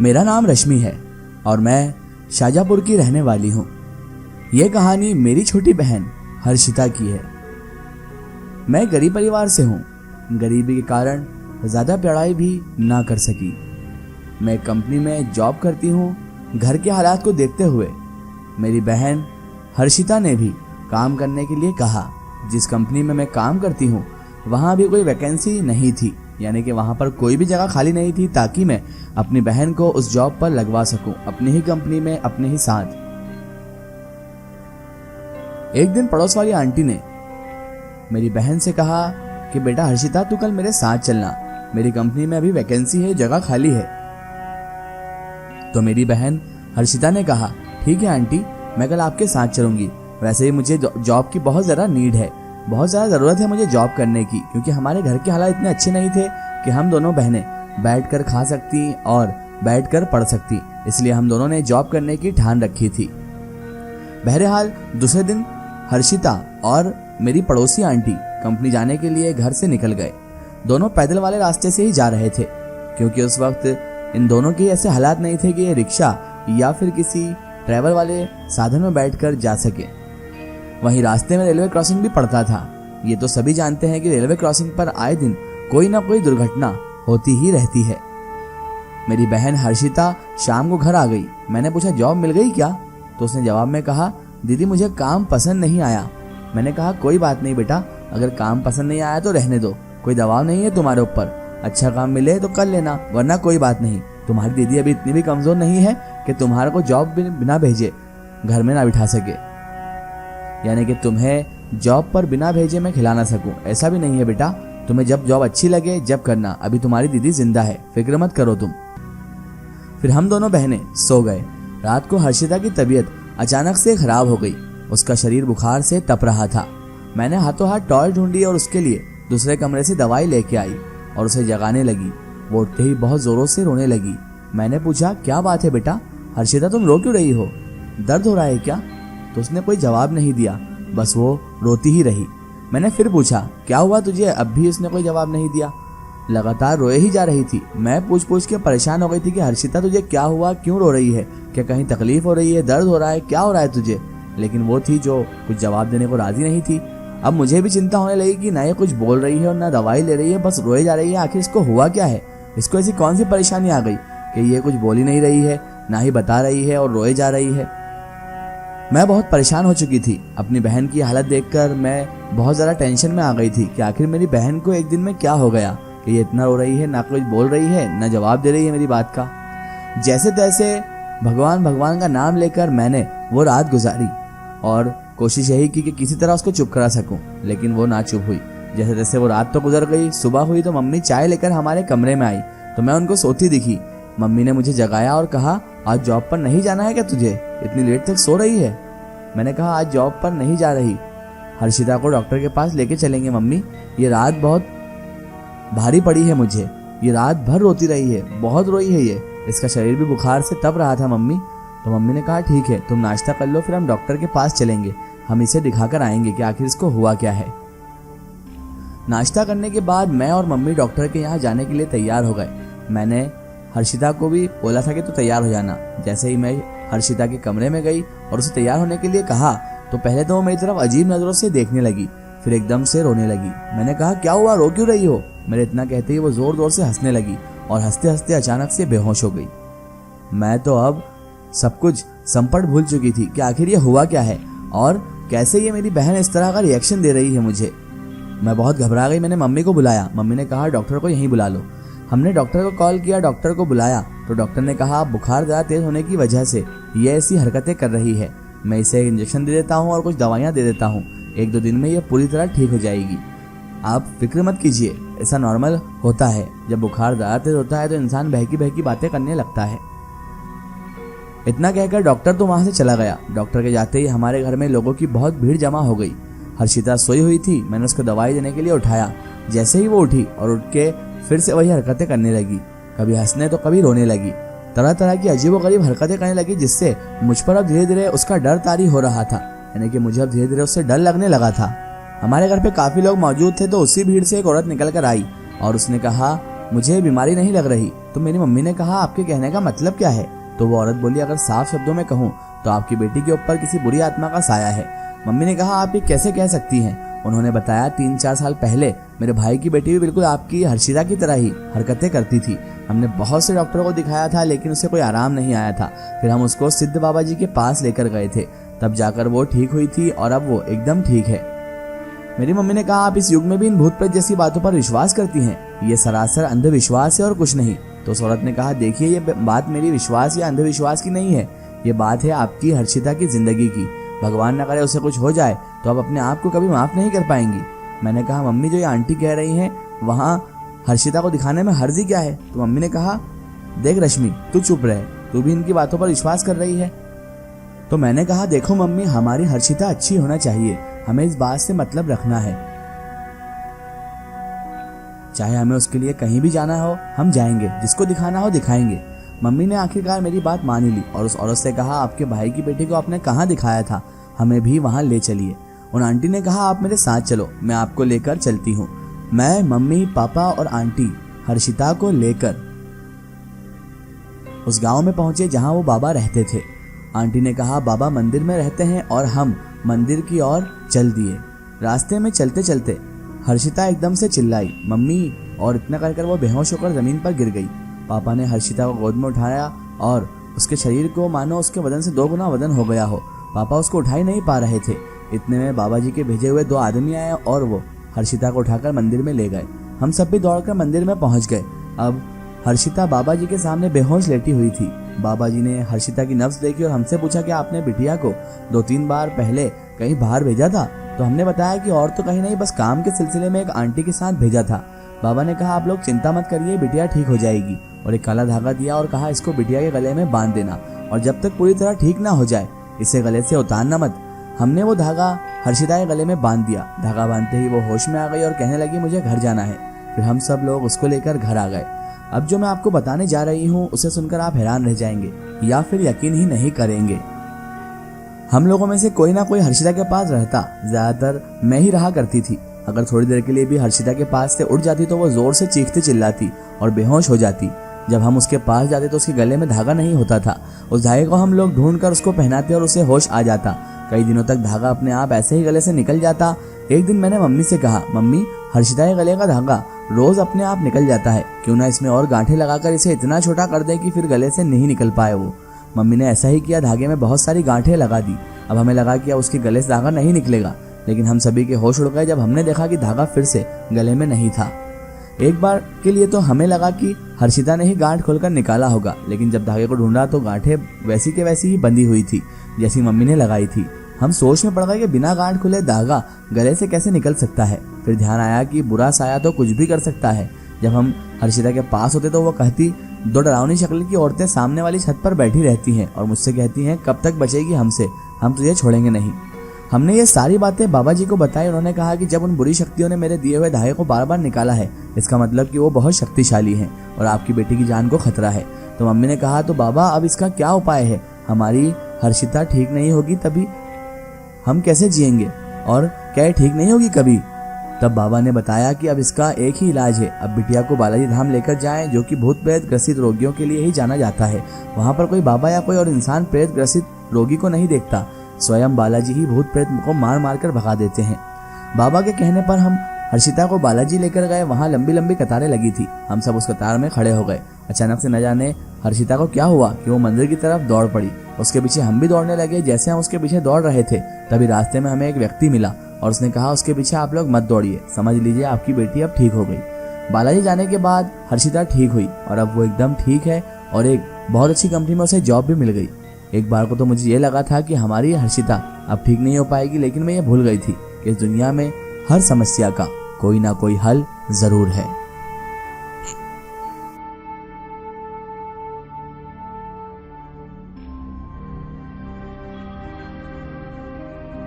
मेरा नाम रश्मि है और मैं शाजापुर की रहने वाली हूँ। यह कहानी मेरी छोटी बहन हर्षिता की है। मैं गरीब परिवार से हूँ। गरीबी के कारण ज़्यादा पढ़ाई भी ना कर सकी। मैं कंपनी में जॉब करती हूँ। घर के हालात को देखते हुए मेरी बहन हर्षिता ने भी काम करने के लिए कहा। जिस कंपनी में मैं काम करती हूँ वहाँ भी कोई वैकेंसी नहीं थी, यानी कि वहाँ पर कोई भी जगह खाली नहीं थी ताकि मैं अपनी बहन को उस जॉब पर लगवा सकूं, अपनी ही कंपनी में अपने ही साथ। एक दिन पड़ोस वाली आंटी ने मेरी बहन से कहा कि बेटा हर्षिता तू कल मेरे साथ चलना, मेरी कंपनी में अभी वैकेंसी है, जगह खाली है। तो मेरी बहन हर्षिता ने कहा ठीक है आंटी, मैं कल आपके साथ चलूंगी। वैसे ही मुझे जॉब की बहुत ज़्यादा नीड है, बहुत ज़्यादा ज़रूरत है मुझे जॉब करने की, क्योंकि हमारे घर के हालात इतने अच्छे नहीं थे कि हम दोनों बहनें बैठकर खा सकती और बैठकर पढ़ सकती। इसलिए हम दोनों ने जॉब करने की ठान रखी थी। बहरहाल दूसरे दिन हर्षिता और मेरी पड़ोसी आंटी कंपनी जाने के लिए घर से निकल गए। दोनों पैदल वाले रास्ते से ही जा रहे थे, क्योंकि उस वक्त इन दोनों के ऐसे हालात नहीं थे कि ये रिक्शा या फिर किसी ट्रैवल वाले साधन में बैठकर जा सके। वहीं रास्ते में रेलवे क्रॉसिंग भी पड़ता था। ये तो सभी जानते हैं कि रेलवे क्रॉसिंग पर आए दिन कोई ना कोई दुर्घटना होती ही रहती है। मेरी बहन हर्षिता शाम को घर आ गई। मैंने पूछा जॉब मिल गई क्या? तो उसने जवाब में कहा दीदी मुझे काम पसंद नहीं आया। मैंने कहा कोई बात नहीं बेटा, अगर काम पसंद नहीं आया तो रहने दो, कोई दबाव नहीं है तुम्हारे ऊपर। अच्छा काम मिले तो कर लेना, वरना कोई बात नहीं। तुम्हारी दीदी अभी इतनी भी कमजोर नहीं है कि तुम्हारे को जॉब बिना भेजे घर में ना बिठा सके, यानी कि तुम्हें जॉब पर बिना भेजे मैं खिला ना सकूं। ऐसा भी नहीं है बेटा, तुम्हें जब जॉब अच्छी लगे जब करना, अभी तुम्हारी दीदी जिंदा है, फिक्र मत करो तुम। फिर हम दोनों बहनें सो गए। रात को हर्षिता की तबीयत अचानक से खराब हो गई। उसका शरीर बुखार से तप रहा था। मैंने हाथों हाथ टॉर्च ढूंढी और उसके लिए दूसरे कमरे से दवाई लेके आई और उसे जगाने लगी। वो उठते ही बहुत जोरों से रोने लगी। मैंने पूछा क्या बात है बेटा, हर्षिता तुम रो क्यों रही हो, दर्द हो रहा है क्या? तो उसने कोई जवाब नहीं दिया, बस वो रोती ही रही। मैंने फिर पूछा क्या हुआ तुझे? अब भी उसने कोई जवाब नहीं दिया, लगातार रोए ही जा रही थी। मैं पूछ पूछ के परेशान हो गई थी कि हर्षिता तुझे क्या हुआ, क्यों रो रही है, क्या कहीं तकलीफ हो रही है, दर्द हो रहा है, क्या हो रहा है तुझे? लेकिन वो थी जो कुछ जवाब देने को राजी नहीं थी। अब मुझे भी चिंता होने लगी कि ना ये कुछ बोल रही है और ना दवाई ले रही है, बस रोए जा रही है। आखिर इसको हुआ क्या है? इसको ऐसी कौन सी परेशानी आ गई कि ये कुछ बोल ही नहीं रही है, ना ही बता रही है और रोए जा रही है। मैं बहुत परेशान हो चुकी थी। अपनी बहन की हालत देखकर मैं बहुत ज़्यादा टेंशन में आ गई थी कि आखिर मेरी बहन को एक दिन में क्या हो गया कि ये इतना रो रही है, ना कुछ बोल रही है, ना जवाब दे रही है मेरी बात का। जैसे तैसे भगवान भगवान का नाम लेकर मैंने वो रात गुजारी और कोशिश यही की कि किसी तरह उसको चुप करा सकूं, लेकिन वो ना चुप हुई। जैसे तैसे वो रात तो गुजर गई। सुबह हुई तो मम्मी चाय लेकर हमारे कमरे में आई तो मैं उनको सोती दिखी। मम्मी ने मुझे जगाया और कहा आज जॉब पर नहीं जाना है क्या तुझे, इतनी लेट तक सो रही है? मैंने कहा आज जॉब पर नहीं जा रही, हर्षिता को डॉक्टर के पास लेके चलेंगे मम्मी, ये रात बहुत भारी पड़ी है मुझे, ये रात भर रोती रही है, बहुत रोई है ये, इसका शरीर भी बुखार से तप रहा था मम्मी। तो मम्मी ने कहा ठीक है तुम नाश्ता कर लो, फिर हम डॉक्टर के पास चलेंगे, हम इसे दिखाकर आएंगे कि आखिर इसको हुआ क्या है। नाश्ता करने के बाद मैं और मम्मी डॉक्टर के यहाँ जाने के लिए तैयार हो गए। मैंने हर्षिता को भी बोला था कि तू तैयार हो जाना। जैसे ही मैं हर्षिता के कमरे में गई और उसे तैयार होने के लिए कहा तो पहले तो वो मेरी तरफ अजीब नजरों से देखने लगी, फिर एकदम से रोने लगी। मैंने कहा क्या हुआ, रो क्यों रही हो? मेरे इतना कहते ही वो जोर जोर से हंसने लगी और हंसते हंसते अचानक से बेहोश हो गई। मैं तो अब सब कुछ संपट भूल चुकी थी कि आखिर ये हुआ क्या है और कैसे ये मेरी बहन इस तरह का रिएक्शन दे रही है मुझे। मैं बहुत घबरा गई। मैंने मम्मी को बुलाया। मम्मी ने कहा डॉक्टर को यहीं बुला लो। हमने डॉक्टर को कॉल किया, डॉक्टर को बुलाया तो डॉक्टर ने कहा बुखार ज़्यादा तेज होने की वजह से ये ऐसी हरकतें कर रही है, मैं इसे इंजेक्शन दे देता हूँ और कुछ दवाइयाँ दे देता हूँ, 1-2 दिन में ये पूरी तरह ठीक हो जाएगी, आप फिक्र मत कीजिए, ऐसा नॉर्मल होता है। जब बुखार ज़्यादा तेज होता है तो इंसान बहकी बहकी बातें करने लगता है। इतना कहकर डॉक्टर तो वहाँ से चला गया। डॉक्टर के जाते ही हमारे घर में लोगों की बहुत भीड़ जमा हो गई। हर्षिता सोई हुई थी। मैंने उसको दवाई देने के लिए उठाया। जैसे ही वो उठी और उठ के फिर से वही हरकतें करने लगी, कभी हंसने तो कभी रोने लगी, तरह तरह की अजीबोगरीब हरकतें करने लगी, जिससे मुझ पर अब धीरे धीरे उसका डर तारी हो रहा था, यानी कि मुझे अब धीरे धीरे उससे डर लगने लगा था। हमारे घर पे काफी लोग मौजूद थे तो उसी भीड़ से एक औरत निकल कर आई और उसने कहा मुझे बीमारी नहीं लग रही। तो मेरी मम्मी ने कहा आपके कहने का मतलब क्या है? तो वो औरत बोली अगर साफ शब्दों में कहूँ तो आपकी बेटी के ऊपर किसी बुरी आत्मा का साया है। मम्मी ने कहा आप ये कैसे कह सकती हैं? उन्होंने बताया 3-4 साल पहले मेरे भाई की बेटी भी बिल्कुल आपकी हर्षिता की तरह ही हरकतें करती थी। हमने बहुत से डॉक्टरों को दिखाया था लेकिन उसे कोई आराम नहीं आया था। फिर हम उसको सिद्ध बाबा जी के पास लेकर गए थे, तब जाकर वो ठीक हुई थी और अब वो एकदम ठीक है। मेरी मम्मी ने कहा आप इस युग में भी इन भूत प्रेत जैसी बातों पर विश्वास करती हैं? ये सरासर अंधविश्वास है और कुछ नहीं। तो उस औरत ने कहा देखिए ये बात मेरी विश्वास या अंधविश्वास की नहीं है, ये बात है आपकी हर्षिता की जिंदगी की। भगवान न करे उसे कुछ हो जाए तो आप अपने आप को कभी माफ नहीं कर पाएंगी। मैंने कहा मम्मी जो ये आंटी कह रही हैं वहाँ हर्षिता को दिखाने में हर्जी क्या है? तो मम्मी ने कहा देख रश्मि तू चुप रहे, तू भी इनकी बातों पर विश्वास कर रही है। तो मैंने कहा देखो मम्मी हमारी हर्षिता अच्छी होना चाहिए, हमें इस बात से मतलब रखना है। चाहे हमें उसके लिए कहीं भी जाना हो हम जाएंगे, जिसको दिखाना हो दिखाएंगे। मम्मी ने आखिरकार मेरी बात मान ली और उस औरत से कहा आपके भाई की बेटी को आपने कहाँ दिखाया था, हमें भी वहां ले चलिए। उन आंटी ने कहा आप मेरे साथ चलो, मैं आपको लेकर चलती हूँ। मैं मम्मी पापा और आंटी हर्षिता को लेकर उस गांव में पहुंचे जहां वो बाबा रहते थे। आंटी ने कहा बाबा मंदिर में रहते हैं और हम मंदिर की ओर चल दिए। रास्ते में चलते चलते हर्षिता एकदम से चिल्लाई मम्मी, और इतना कहकर वो बेहोश होकर जमीन पर गिर गई। पापा ने हर्षिता को गोद में उठाया और उसके शरीर को मानो उसके वजन से 2 गुना वजन हो गया हो। पापा उसको उठा ही नहीं पा रहे थे। इतने में बाबा जी के भेजे हुए 2 आदमी आए और वो हर्षिता को उठाकर मंदिर में ले गए। हम सब भी दौड़कर मंदिर में पहुंच गए। अब हर्षिता बाबा जी के सामने बेहोश लेटी हुई थी। बाबा जी ने हर्षिता की नब्ज देखी और हमसे पूछा कि आपने बिटिया को 2-3 बार पहले कहीं बाहर भेजा था? तो हमने बताया कि और तो कहीं नहीं, बस काम के सिलसिले में एक आंटी के साथ भेजा था। बाबा ने कहा आप लोग चिंता मत करिए, बिटिया ठीक हो जाएगी, और एक काला धागा दिया और कहा इसको बिटिया के गले में बांध देना और जब तक पूरी तरह ठीक ना हो जाए इसे गले से उतारना मत। हमने वो धागा हर्षिता के गले में बांध दिया। धागा बांधते ही वो होश में आ गई और कहने लगी मुझे घर जाना है। फिर हम सब लोग उसको लेकर घर आ गए। अब जो मैं आपको बताने जा रही हूँ उसे सुनकर आप हैरान रह जाएंगे या फिर यकीन ही नहीं करेंगे। हम लोगों में से कोई ना कोई हर्षिता के पास रहता, ज्यादातर मैं ही रहा करती थी। अगर थोड़ी देर के लिए भी हर्षिता के पास से उठ जाती तो वो जोर से चीखती चिल्लाती और बेहोश हो जाती। जब हम उसके पास जाते तो उसके गले में धागा नहीं होता था। उस धागे को हम लोग ढूंढ कर उसको पहनाते और उसे होश आ जाता। कई दिनों तक धागा अपने आप ऐसे ही गले से निकल जाता। एक दिन मैंने मम्मी से कहा मम्मी हर्षिता के गले का धागा रोज अपने आप निकल जाता है, क्यों ना इसमें और गांठें लगाकर इसे इतना छोटा कर दे कि फिर गले से नहीं निकल पाए वो। मम्मी ने ऐसा ही किया, धागे में बहुत सारी गांठें लगा दी। अब हमें लगा कि अब उसके गले से धागा नहीं निकलेगा, लेकिन हम सभी के होश उड़ गए जब हमने देखा कि धागा फिर से गले में नहीं था। एक बार के लिए तो हमें लगा कि हर्षिता ने ही गांठ खोलकर निकाला होगा, लेकिन जब धागे को ढूंढा तो गांठें वैसी के वैसी ही बंधी हुई थी जैसी मम्मी ने लगाई थी। हम सोच में पड़ गए कि बिना गांठ खुले धागा गले से कैसे निकल सकता है। फिर ध्यान आया कि बुरा साया तो कुछ भी कर सकता है। जब हम हर्षिता के पास होते तो वो कहती 2 डरावनी शक्ल की औरतें सामने वाली छत पर बैठी रहती हैं और मुझसे कहती हैं कब तक बचेगी हमसे, हम तुझे छोड़ेंगे नहीं। हमने ये सारी बातें बाबा जी को बताई। उन्होंने कहा कि जब उन बुरी शक्तियों ने मेरे दिए हुए धागे को बार बार निकाला है इसका मतलब कि वो बहुत शक्तिशाली हैं और आपकी बेटी की जान को खतरा है। तो मम्मी ने कहा तो बाबा अब इसका क्या उपाय है? हमारी हर्षिता ठीक नहीं होगी तभी हम कैसे जिएंगे, और क्या ये ठीक नहीं होगी कभी? तब बाबा ने बताया कि अब इसका एक ही इलाज है, अब बिटिया को बालाजी धाम लेकर जाएं, जो कि भूत प्रेत ग्रसित रोगियों के लिए ही जाना जाता है। वहां पर कोई बाबा या कोई और इंसान प्रेत ग्रसित रोगी को नहीं देखता, स्वयं बालाजी ही भूत प्रेत को मार मार कर भगा देते हैं। बाबा के कहने पर हम हर्षिता को बालाजी लेकर गए। वहां लंबी लंबी कतारें लगी थी। हम सब उस कतार में खड़े हो गए। अचानक से न जाने हर्षिता को क्या हुआ कि वो मंदिर की तरफ दौड़ पड़ी। उसके पीछे हम भी दौड़ने लगे। जैसे हम उसके पीछे दौड़ रहे थे तभी रास्ते में हमें एक व्यक्ति मिला और उसने कहा उसके पीछे आप लोग मत दौड़िए, समझ लीजिए आपकी बेटी अब ठीक हो गई। बालाजी जाने के बाद हर्षिता ठीक हुई और अब वो एकदम ठीक है और एक बहुत अच्छी कंपनी में उसे जॉब भी मिल गई। एक बार को तो मुझे ये लगा था कि हमारी हर्षिता अब ठीक नहीं हो पाएगी, लेकिन मैं ये भूल गई थी कि इस दुनिया में हर समस्या का कोई ना कोई हल जरूर है।